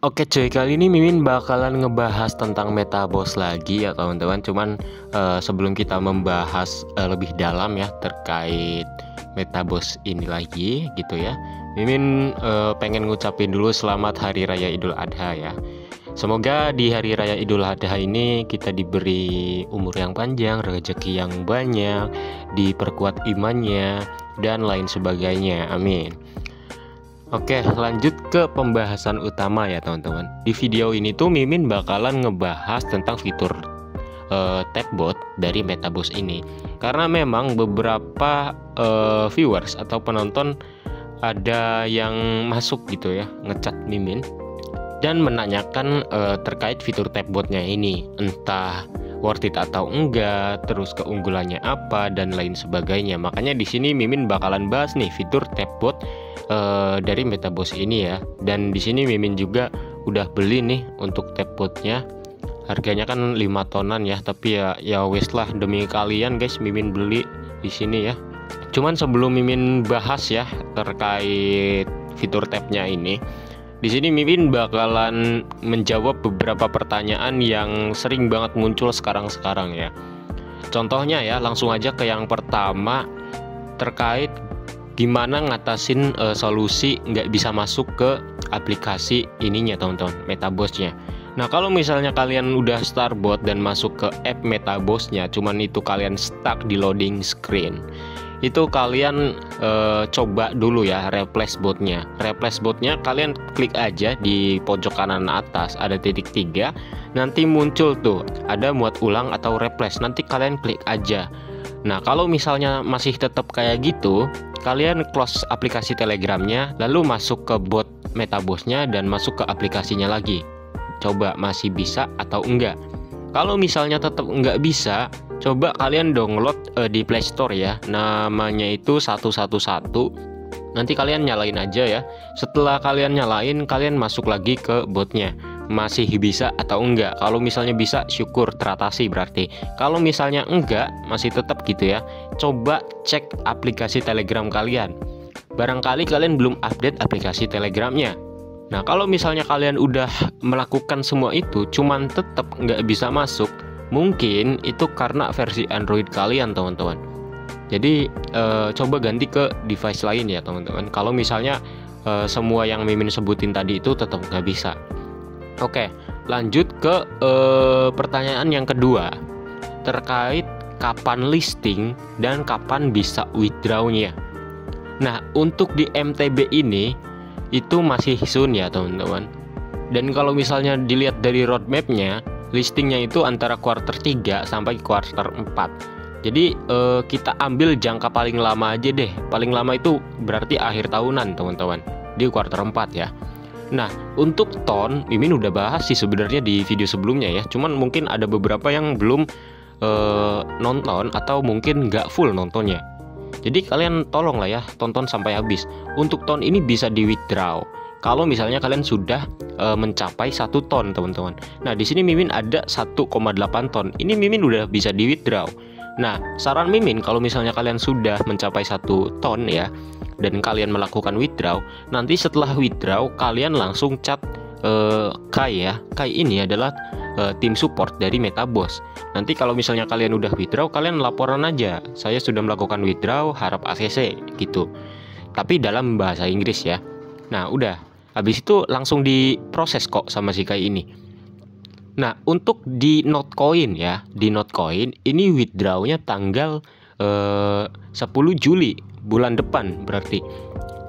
Oke cuy, kali ini Mimin bakalan ngebahas tentang Metaboss lagi ya teman-teman. Cuman sebelum kita membahas lebih dalam ya terkait Metaboss ini lagi gitu ya, Mimin pengen ngucapin dulu selamat Hari Raya Idul Adha ya. Semoga di Hari Raya Idul Adha ini kita diberi umur yang panjang, rezeki yang banyak, diperkuat imannya, dan lain sebagainya. Amin. Oke, lanjut ke pembahasan utama ya teman-teman. Di video ini tuh Mimin bakalan ngebahas tentang fitur Tapbot dari Metaboss ini. Karena memang beberapa viewers atau penonton ada yang masuk gitu ya, ngecat Mimin dan menanyakan terkait fitur Tapbotnya ini, entah worth it atau enggak, terus keunggulannya apa dan lain sebagainya. Makanya di sini Mimin bakalan bahas nih fitur Tapbot dari Metaboss ini ya. Dan di sini Mimin juga udah beli nih untuk Tapbotnya. Harganya kan 5 tonan ya, tapi ya wes lah, demi kalian guys Mimin beli di sini ya. Cuman sebelum Mimin bahas ya terkait fitur tabnya ini, di sini Mimin bakalan menjawab beberapa pertanyaan yang sering banget muncul sekarang-sekarang ya. Contohnya ya, langsung aja ke yang pertama terkait gimana ngatasin solusi nggak bisa masuk ke aplikasi ininya teman-teman, Metabossnya. Nah kalau misalnya kalian udah starbot dan masuk ke app Metabossnya, cuman itu kalian stuck di loading screen, itu kalian coba dulu ya replace botnya. Replace botnya kalian klik aja di pojok kanan atas, ada titik 3, nanti muncul tuh ada muat ulang atau replace, nanti kalian klik aja. Nah kalau misalnya masih tetap kayak gitu, kalian close aplikasi Telegramnya, lalu masuk ke bot Metabossnya dan masuk ke aplikasinya lagi. Coba masih bisa atau enggak. Kalau misalnya tetap enggak bisa, coba kalian download di Play Store ya, namanya itu 111. Nanti kalian nyalain aja ya. Setelah kalian nyalain, kalian masuk lagi ke botnya, masih bisa atau enggak. Kalau misalnya bisa, syukur, teratasi berarti. Kalau misalnya enggak, masih tetap gitu ya, coba cek aplikasi Telegram kalian. Barangkali kalian belum update aplikasi Telegramnya. Nah kalau misalnya kalian udah melakukan semua itu, cuman tetap nggak bisa masuk, mungkin itu karena versi Android kalian teman-teman. Jadi coba ganti ke device lain ya teman-teman. Kalau misalnya semua yang Mimin sebutin tadi itu tetap nggak bisa. Oke, lanjut ke pertanyaan yang kedua terkait kapan listing dan kapan bisa withdraw-nya. Nah untuk di MTB ini itu masih soon ya teman-teman. Dan kalau misalnya dilihat dari roadmapnya, listingnya itu antara kuarter 3 sampai kuarter 4. Jadi kita ambil jangka paling lama aja deh. Paling lama itu berarti akhir tahunan teman-teman, di kuarter 4 ya. Nah untuk ton Mimin udah bahas sih sebenarnya di video sebelumnya ya. Cuman mungkin ada beberapa yang belum nonton atau mungkin nggak full nontonnya. Jadi kalian tolong lah ya tonton sampai habis. Untuk ton ini bisa di withdraw kalau misalnya kalian sudah mencapai 1 ton teman-teman. Nah di sini Mimin ada 1,8 ton. Ini Mimin udah bisa di withdraw. Nah saran Mimin kalau misalnya kalian sudah mencapai 1 ton ya, dan kalian melakukan withdraw, nanti setelah withdraw kalian langsung chat Kai ya. Kai ini adalah tim support dari Metaboss. Nanti kalau misalnya kalian udah withdraw, kalian laporan aja, saya sudah melakukan withdraw, harap ACC gitu. Tapi dalam bahasa Inggris ya. Nah udah, habis itu langsung diproses kok sama si Kai ini. Nah untuk di Notcoin ya, di Notcoin ini withdrawnya tanggal 10 Juli bulan depan berarti.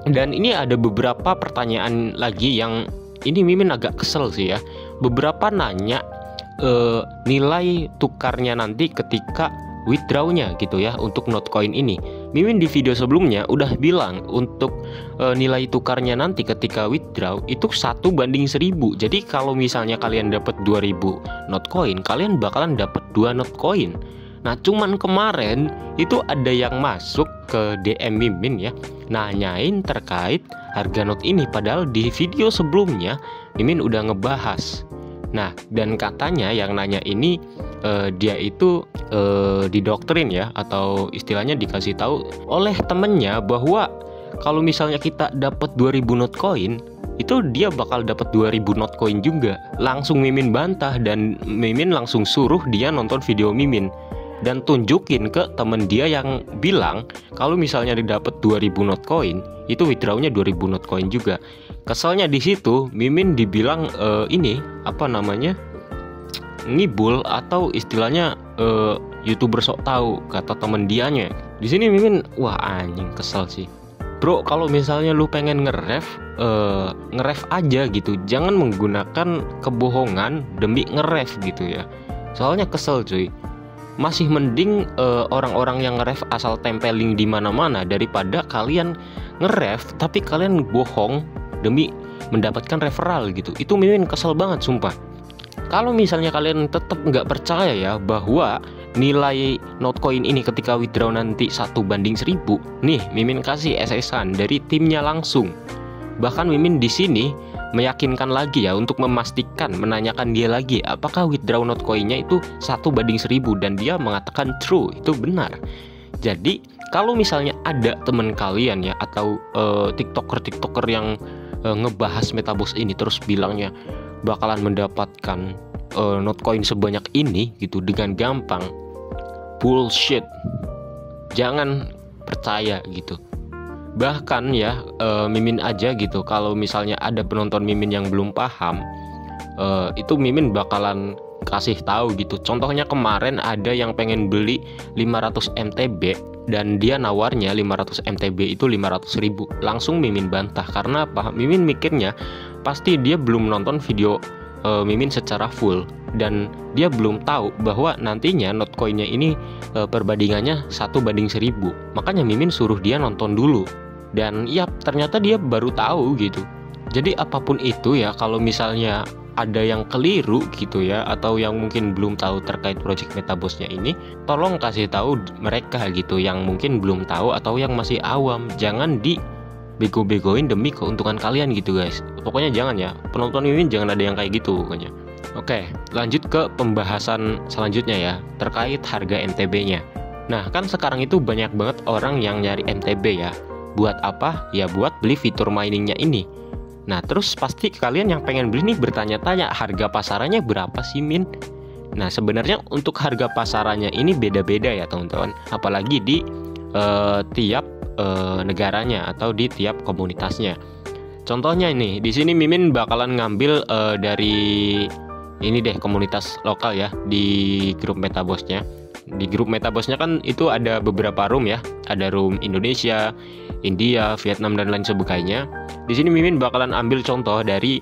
Dan ini ada beberapa pertanyaan lagi yang ini Mimin agak kesel sih ya. Beberapa nanya nilai tukarnya nanti ketika withdrawnya gitu ya untuk Notcoin ini. Mimin di video sebelumnya udah bilang untuk nilai tukarnya nanti ketika withdraw itu 1:1000. Jadi kalau misalnya kalian dapat 2000 Notcoin, kalian bakalan dapat 2 Notcoin. Nah cuman kemarin itu ada yang masuk ke DM Mimin ya, nanyain terkait harga not ini, padahal di video sebelumnya Mimin udah ngebahas. Nah dan katanya yang nanya ini dia itu didoktrin ya, atau istilahnya dikasih tahu oleh temennya bahwa kalau misalnya kita dapat 2000 Notcoin, itu dia bakal dapat 2000 Notcoin juga. Langsung Mimin bantah, dan Mimin langsung suruh dia nonton video Mimin dan tunjukin ke temen dia yang bilang kalau misalnya didapat 2000 Notcoin, itu withdrawnya 2000 Notcoin juga. Keselnya di situ Mimin dibilang ini apa namanya, ngibul, atau istilahnya YouTuber sok tahu, kata temen dianya. Di sini Mimin wah anjing, kesel sih. Bro, kalau misalnya lu pengen nge-ref aja gitu, jangan menggunakan kebohongan demi nge-ref gitu ya. Soalnya kesel cuy. Masih mending orang-orang yang nge-ref asal tempelin di mana-mana daripada kalian nge-ref tapi kalian bohong demi mendapatkan referral gitu. Itu Mimin kesel banget sumpah. Kalau misalnya kalian tetap nggak percaya ya bahwa nilai Notcoin ini ketika withdraw nanti 1:1000, nih Mimin kasih SS-an dari timnya langsung. Bahkan Mimin di sini meyakinkan lagi ya, untuk memastikan, menanyakan dia lagi apakah withdraw Notcoin-nya itu 1:1000, dan dia mengatakan true, itu benar. Jadi kalau misalnya ada teman kalian ya, atau tiktoker yang ngebahas Metaboss ini terus bilangnya bakalan mendapatkan Notcoin sebanyak ini gitu dengan gampang, bullshit. Jangan percaya gitu. Bahkan ya Mimin aja gitu, kalau misalnya ada penonton Mimin yang belum paham, itu Mimin bakalan kasih tahu gitu. Contohnya kemarin ada yang pengen beli 500 MTB dan dia nawarnya 500 MTB itu 500.000. Langsung Mimin bantah. Karena apa? Mimin mikirnya pasti dia belum nonton video Mimin secara full, dan dia belum tahu bahwa nantinya Notcoin-nya ini perbandingannya 1:1000. Makanya Mimin suruh dia nonton dulu, dan ya ternyata dia baru tahu gitu. Jadi apapun itu ya, kalau misalnya ada yang keliru gitu ya, atau yang mungkin belum tahu terkait project Metaboss-nya ini, tolong kasih tahu mereka gitu yang mungkin belum tahu atau yang masih awam. Jangan bego-begoin demi keuntungan kalian gitu guys. Pokoknya jangan ya, penonton ini jangan ada yang kayak gitu pokoknya. Oke, lanjut ke pembahasan selanjutnya ya, terkait harga MTB-nya. Nah, kan sekarang itu banyak banget orang yang nyari MTB ya. Buat apa? Ya buat beli fitur miningnya ini. Nah, terus pasti kalian yang pengen beli nih bertanya-tanya, harga pasarannya berapa sih Min? Nah, sebenarnya untuk harga pasarannya ini beda-beda ya teman-teman. Apalagi di tiap negaranya atau di tiap komunitasnya. Contohnya ini, di sini Mimin bakalan ngambil dari ini deh, komunitas lokal ya, di grup Metaboss-nya. Di grup Metaboss-nya kan itu ada beberapa room ya, ada room Indonesia, India, Vietnam, dan lain sebagainya. Di sini Mimin bakalan ambil contoh dari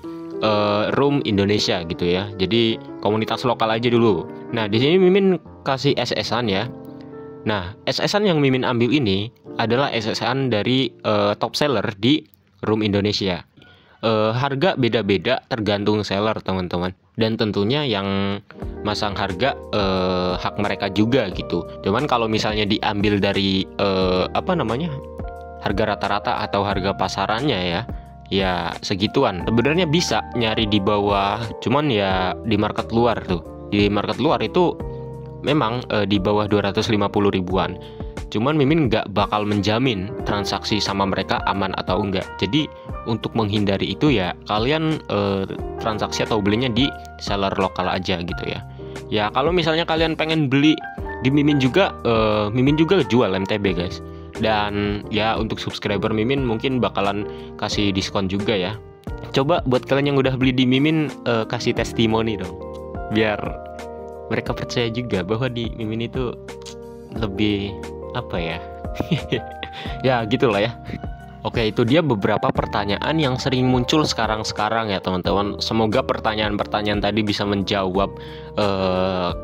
room Indonesia gitu ya. Jadi komunitas lokal aja dulu. Nah, di sini Mimin kasih SS-an ya. Nah, SS-an yang Mimin ambil ini adalah SS-an dari top seller di room Indonesia. Harga beda-beda tergantung seller teman-teman, dan tentunya yang masang harga hak mereka juga gitu. Cuman kalau misalnya diambil dari harga rata-rata atau harga pasarannya ya segituan. Sebenarnya bisa nyari di bawah, cuman ya di market luar tuh. Di market luar itu memang di bawah 250 ribuan. Cuman Mimin nggak bakal menjamin transaksi sama mereka aman atau enggak. Jadi untuk menghindari itu ya kalian transaksi atau belinya di seller lokal aja gitu ya. Ya kalau misalnya kalian pengen beli di Mimin juga jual MTB guys. Dan ya untuk subscriber Mimin mungkin bakalan kasih diskon juga ya. Coba buat kalian yang udah beli di Mimin kasih testimoni dong, biar mereka percaya juga bahwa di Mimin itu lebih apa ya. Ya gitulah ya. Oke, itu dia beberapa pertanyaan yang sering muncul sekarang ya teman-teman. Semoga pertanyaan-pertanyaan tadi bisa menjawab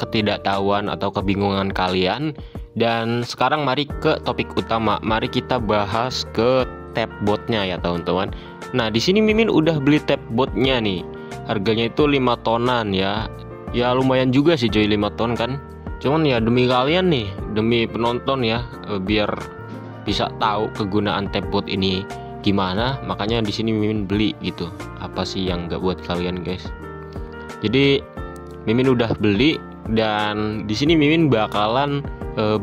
ketidaktahuan atau kebingungan kalian. Dan sekarang mari ke topik utama. Mari kita bahas ke tab botnya ya teman-teman. Nah, di sini Mimin udah beli tab botnya nih. Harganya itu 5 tonan ya. Ya lumayan juga sih coy, 5 ton kan. Cuman ya demi kalian nih, demi penonton ya, biar bisa tahu kegunaan tab bot ini gimana, makanya di sini Mimin beli gitu. Apa sih yang nggak buat kalian guys? Jadi Mimin udah beli, dan di sini Mimin bakalan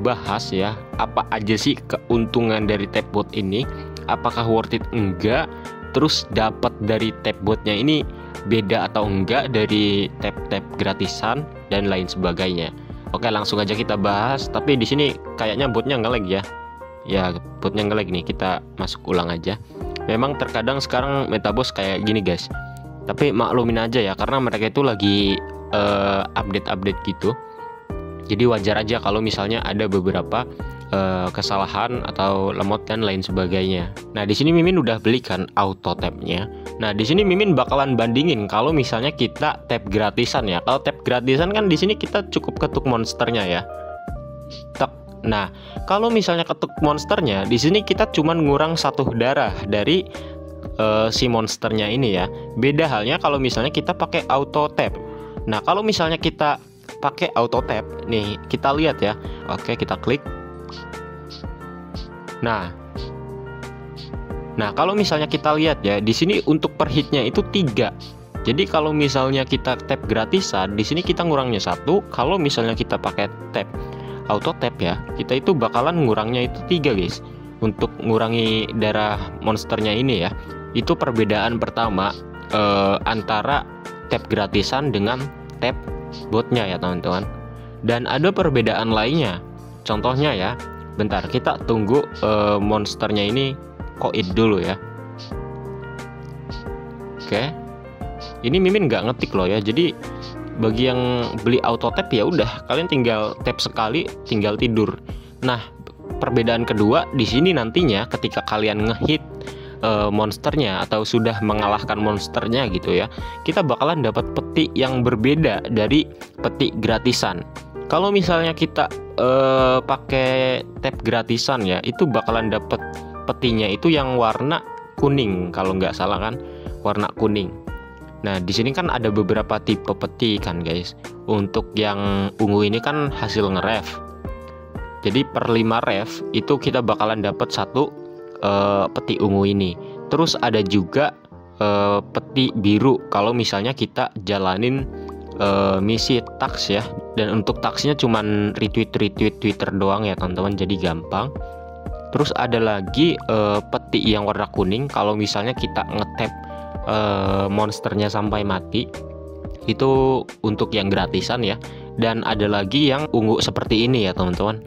bahas ya apa aja sih keuntungan dari tab bot ini. apakah worth it enggak, terus dapat dari tab botnya ini beda atau enggak dari tab-tab gratisan dan lain sebagainya. Oke, langsung aja kita bahas. Tapi di sini kayaknya botnya nge-lag ya. Ya, botnya nge-lag nih. Kita masuk ulang aja. Memang terkadang sekarang Metaboss kayak gini guys. Tapi maklumin aja ya, karena mereka itu lagi update-update gitu. Jadi wajar aja kalau misalnya ada beberapa kesalahan atau lemot dan lain sebagainya. Nah, di sini Mimin udah beli kan auto tab-nya. Nah, di sini Mimin bakalan bandingin kalau misalnya kita tab gratisan ya. Kalau tab gratisan kan di sini kita cukup ketuk monsternya ya. Nah, kalau misalnya ketuk monsternya, di sini kita cuman ngurang 1 darah dari si monsternya ini ya. Beda halnya kalau misalnya kita pakai auto tab. Nah, kalau misalnya kita pakai auto tab, nih kita lihat ya. Oke, kita klik. Nah, kalau misalnya kita lihat ya, di sini untuk per hitnya itu 3. Jadi kalau misalnya kita tab gratisan, di sini kita ngurangnya 1. Kalau misalnya kita pakai tab auto tab ya, kita itu bakalan ngurangnya itu 3 guys. Untuk ngurangi darah monsternya ini ya. Itu perbedaan pertama antara tab gratisan dengan tab botnya ya teman-teman. Dan ada perbedaan lainnya. Contohnya ya, bentar kita tunggu monsternya ini koit dulu ya. Oke, ini Mimin nggak ngetik loh ya. Jadi bagi yang beli auto tab ya udah, kalian tinggal tab sekali tinggal tidur. Nah, perbedaan kedua di sini nantinya ketika kalian ngehit monsternya atau sudah mengalahkan monsternya gitu ya, kita bakalan dapat peti yang berbeda dari peti gratisan. Kalau misalnya kita pakai tab gratisan ya, itu bakalan dapat petinya itu yang warna kuning kalau nggak salah kan, warna kuning. Nah, di sini kan ada beberapa tipe peti kan guys. Untuk yang ungu ini kan hasil nge-ref. Jadi per 5 ref itu kita bakalan dapat 1 peti ungu ini. Terus ada juga peti biru kalau misalnya kita jalanin misi tax ya. Dan untuk taxnya cuman retweet Twitter doang ya teman-teman, jadi gampang. Terus ada lagi peti yang warna kuning kalau misalnya kita ngetap monsternya sampai mati. Itu untuk yang gratisan ya. Dan ada lagi yang ungu seperti ini ya teman-teman.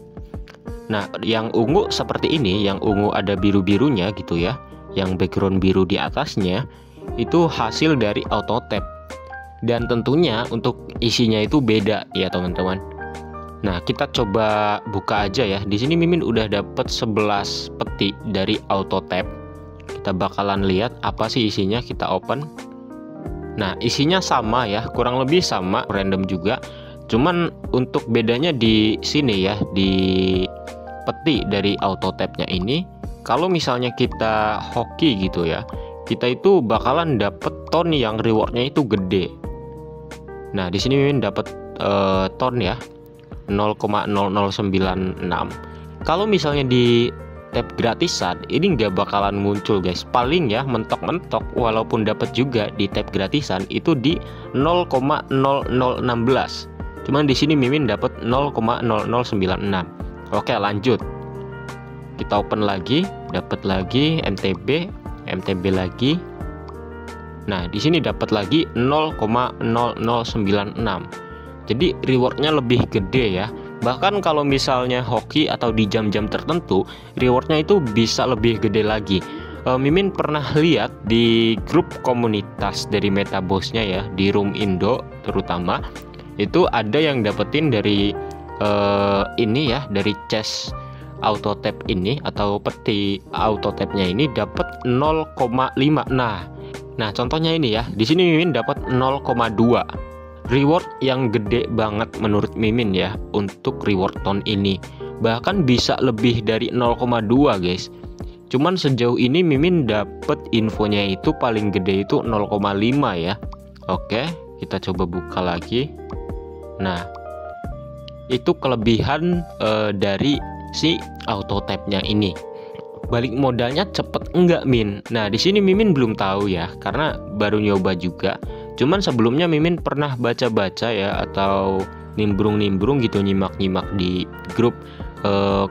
Nah, yang ungu seperti ini, yang ungu ada biru-birunya gitu ya, yang background biru di atasnya, itu hasil dari auto tap. Dan tentunya untuk isinya itu beda ya teman-teman. Nah, kita coba buka aja ya. Di sini Mimin udah dapet 11 peti dari auto tap. Kita bakalan lihat apa sih isinya, kita open. Nah, isinya sama ya, kurang lebih sama, random juga. Cuman untuk bedanya di sini ya, di peti dari auto tap-nya ini, kalau misalnya kita hoki gitu ya, kita itu bakalan dapet ton yang rewardnya itu gede. Nah, di sini Mimin dapat ton ya, 0,0096. Kalau misalnya di tab gratisan ini nggak bakalan muncul guys. Paling ya mentok-mentok, walaupun dapat juga di tab gratisan itu di 0,0016. Cuman di sini Mimin dapat 0,0096. Oke, lanjut. Kita open lagi, dapat lagi MTB lagi. Nah, di sini dapat lagi 0,0096. Jadi rewardnya lebih gede ya. Bahkan kalau misalnya hoki atau di jam-jam tertentu, rewardnya itu bisa lebih gede lagi. Mimin pernah lihat di grup komunitas dari Metabossnya ya, di Room Indo terutama, itu ada yang dapetin dari ini ya, dari chest auto tap ini atau peti auto tapnya ini dapat 0,5. Nah, contohnya ini ya, di sini Mimin dapat 0,2. Reward yang gede banget menurut Mimin ya untuk reward ton ini. Bahkan bisa lebih dari 0,2 guys. Cuman sejauh ini Mimin dapet infonya itu paling gede itu 0,5 ya. Oke, kita coba buka lagi. Nah, itu kelebihan dari si auto tap-nya ini. Balik modalnya cepet enggak Min? Nah, di sini Mimin belum tahu ya, karena baru nyoba juga. Cuman sebelumnya Mimin pernah baca-baca ya, atau nimbrung-nimbrung gitu, nyimak-nyimak di grup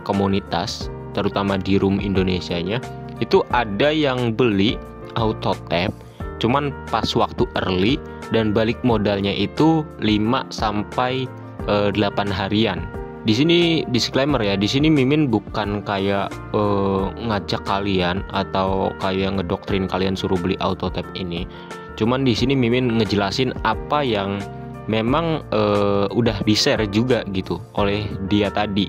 komunitas, terutama di Room Indonesianya. itu ada yang beli auto tap cuman pas waktu early dan balik modalnya itu 5 sampai 8 harian. Di sini disclaimer ya, di sini Mimin bukan kayak ngajak kalian atau kayak ngedoktrin kalian suruh beli auto tap ini. Cuman di sini Mimin ngejelasin apa yang memang udah di-share juga gitu oleh dia tadi.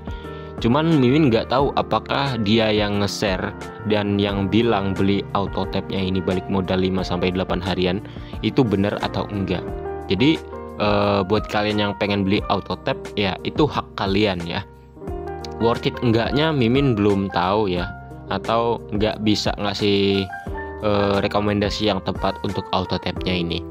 Cuman Mimin nggak tahu apakah dia yang nge-share dan yang bilang beli auto tapnya ini balik modal 5 sampai 8 harian itu benar atau enggak. Jadi buat kalian yang pengen beli auto tap ya itu hak kalian ya. Worth it enggaknya Mimin belum tahu ya, atau nggak bisa ngasih rekomendasi yang tepat untuk auto tapnya ini.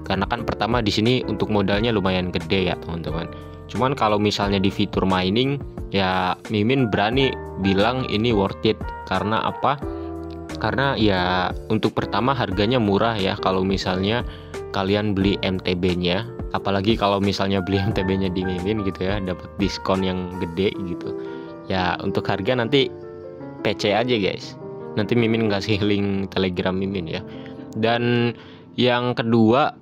Karena kan pertama di sini untuk modalnya lumayan gede ya teman-teman. Cuman kalau misalnya di fitur mining ya Mimin berani bilang ini worth it. Karena apa? Karena ya untuk pertama harganya murah ya kalau misalnya kalian beli MTB-nya. Apalagi kalau misalnya beli MTB-nya di Mimin gitu ya, dapat diskon yang gede gitu. Ya untuk harga nanti PC aja guys. Nanti Mimin ngasih link Telegram Mimin ya. Dan yang kedua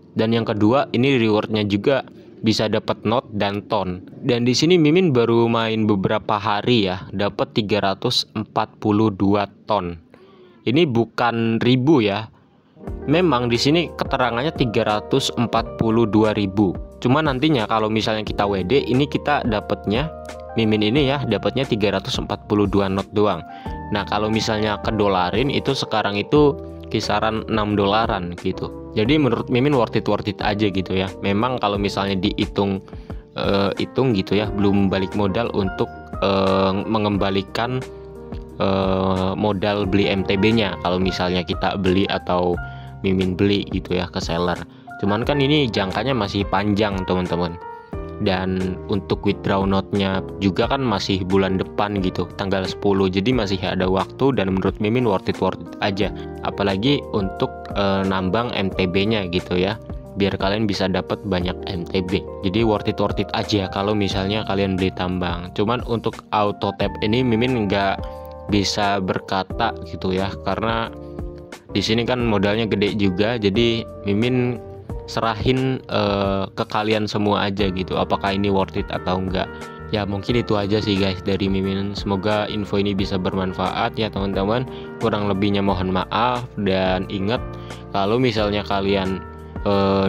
ini rewardnya juga bisa dapat note dan ton. Dan di sini Mimin baru main beberapa hari ya, dapat 342 ton. Ini bukan ribu ya. Memang di sini keterangannya 342.000. Cuma nantinya kalau misalnya kita WD ini kita dapatnya Mimin ini ya dapatnya 342 not doang. Nah, kalau misalnya ke dolarin itu sekarang itu kisaran 6 dolaran gitu. Jadi menurut Mimin worth it aja gitu ya. Memang kalau misalnya dihitung hitung gitu ya, belum balik modal untuk mengembalikan modal beli MTB-nya kalau misalnya kita beli atau Mimin beli gitu ya ke seller. Cuman kan ini jangkanya masih panjang teman-teman. Dan untuk withdraw note-nya juga kan masih bulan depan gitu, tanggal 10. Jadi masih ada waktu dan menurut Mimin worth it aja. Apalagi untuk nambang MTB-nya gitu ya. Biar kalian bisa dapat banyak MTB. Jadi worth it aja kalau misalnya kalian beli tambang. Cuman untuk auto tap ini Mimin nggak bisa berkata gitu ya, karena di sini kan modalnya gede juga. Jadi Mimin serahin ke kalian semua aja gitu, apakah ini worth it atau enggak. Ya mungkin itu aja sih guys dari Mimin. Semoga info ini bisa bermanfaat ya teman-teman. Kurang lebihnya mohon maaf. Dan ingat kalau misalnya kalian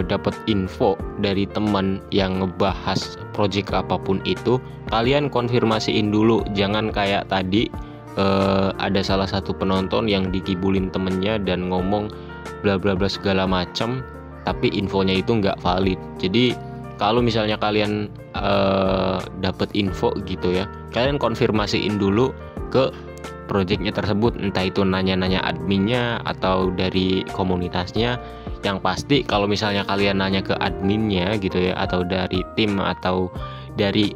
dapat info dari teman yang ngebahas project apapun itu, kalian konfirmasiin dulu. Jangan kayak tadi ada salah satu penonton yang dikibulin temennya dan ngomong bla bla bla segala macam, tapi infonya itu nggak valid. Jadi kalau misalnya kalian dapat info gitu ya, kalian konfirmasiin dulu ke projectnya tersebut, entah itu nanya-nanya adminnya atau dari komunitasnya. Yang pasti kalau misalnya kalian nanya ke adminnya gitu ya, atau dari tim atau dari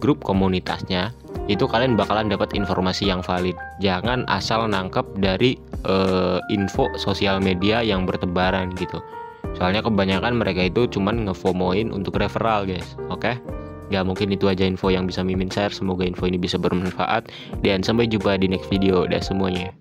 grup komunitasnya, itu kalian bakalan dapat informasi yang valid. Jangan asal nangkep dari info sosial media yang bertebaran gitu. Soalnya kebanyakan mereka itu cuman ngefomoin untuk referral guys. Oke? Ya mungkin itu aja info yang bisa Mimin share. Semoga info ini bisa bermanfaat dan sampai jumpa di next video. Dah semuanya.